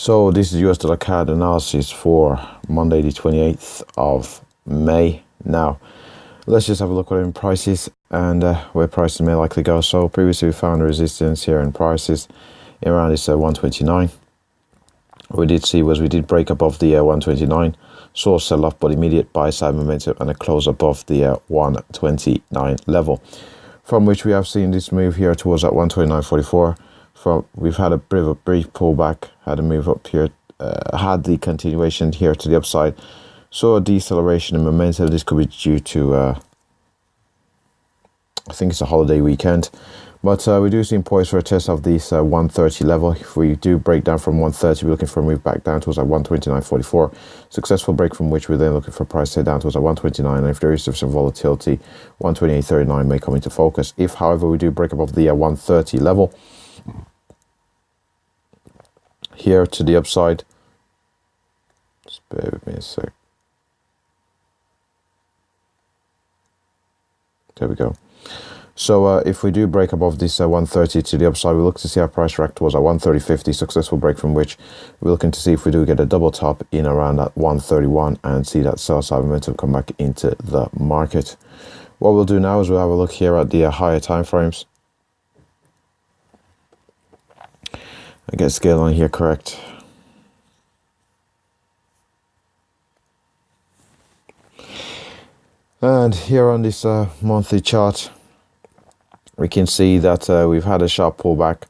So this is USDCAD analysis for Monday the 28th of May. Now, let's just have a look at in prices and where prices may likely go. So previously we found resistance here in prices around this 129. We did break above the 129, saw a sell-off but immediate buy side momentum and a close above the 129 level, from which we have seen this move here towards that 129.44. We've had a bit of a brief pullback, had a move up here, had the continuation here to the upside, saw a deceleration in momentum. This could be due to I think it's a holiday weekend, but we do seem poised for a test of this 130 level. If we do break down from 130, we're looking for a move back down towards like 129.44. Successful break from which we're then looking for a price head down towards like 129. And if there is some volatility, 128.39 may come into focus. If, however, we do break above the 130 level here to the upside, just bear with me a sec. There we go. So if we do break above this 130 to the upside, we look to see our price react towards a 130.50, successful break from which we're looking to see if we do get a double top in around that 131 and see that sell side momentum come back into the market. What we'll do now is we'll have a look here at the higher time frames. I get scale on here correct. And here on this monthly chart, we can see that we've had a sharp pullback,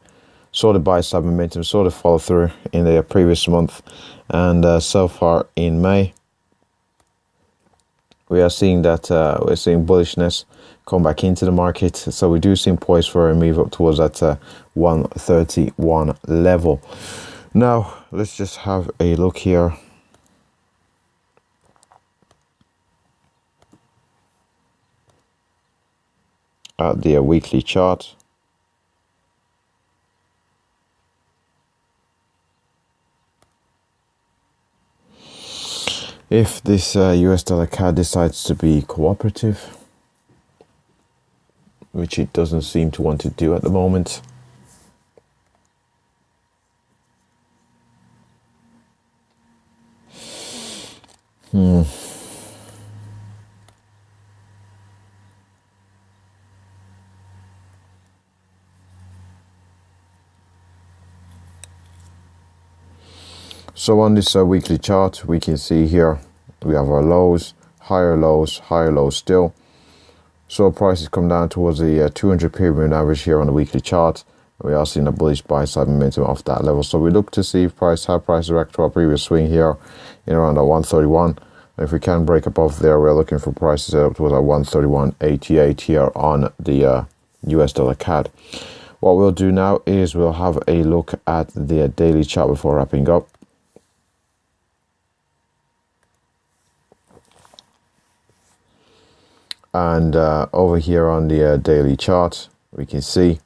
saw the buy side momentum, saw the follow through in the previous month, and so far in May, we are seeing that we're seeing bullishness come back into the market. So we do seem poised for a move up towards that 131 level. Now let's just have a look here at the weekly chart. If this USDCAD decides to be cooperative, which it doesn't seem to want to do at the moment, So on this weekly chart, we can see here we have our lows, higher lows still. So prices come down towards the 200 period average here on the weekly chart. We are seeing a bullish buy side momentum off that level. So we look to see if how prices react to our previous swing here in around the 131. And if we can break above there, we're looking for prices up towards our 131.88 here on the USDCAD. What we'll do now is we'll have a look at the daily chart before wrapping up. And over here on the daily chart, we can see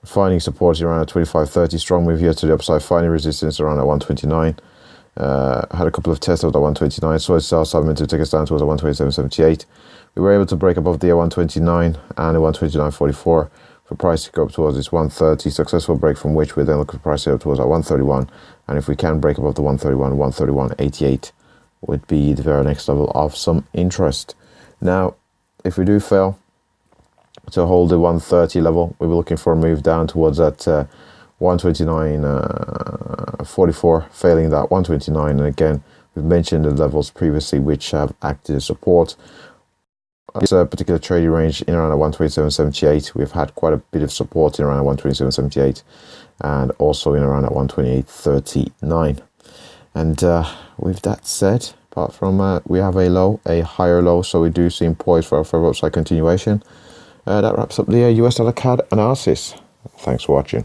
finding support around a 25.30, strong move here to the upside, finding resistance around at 129. Had a couple of tests of the 129, so it's sell side momentum to take us down towards the 127.78. We were able to break above the 129 and the 129.44 for price to go up towards this 130. Successful break from which we then look at price up towards our 131. And if we can break above the 131, 131.88 would be the very next level of some interest. Now, if we do fail to hold the 130 level, we'll be looking for a move down towards that 129.44, failing that 129. And again, we've mentioned the levels previously which have acted as support. This particular trading range in around 127.78, we've had quite a bit of support in around 127.78 and also in around 128.39. And with that said, apart from we have a higher low, so we do seem poised for a further upside continuation. That wraps up the USDCAD analysis. Thanks for watching.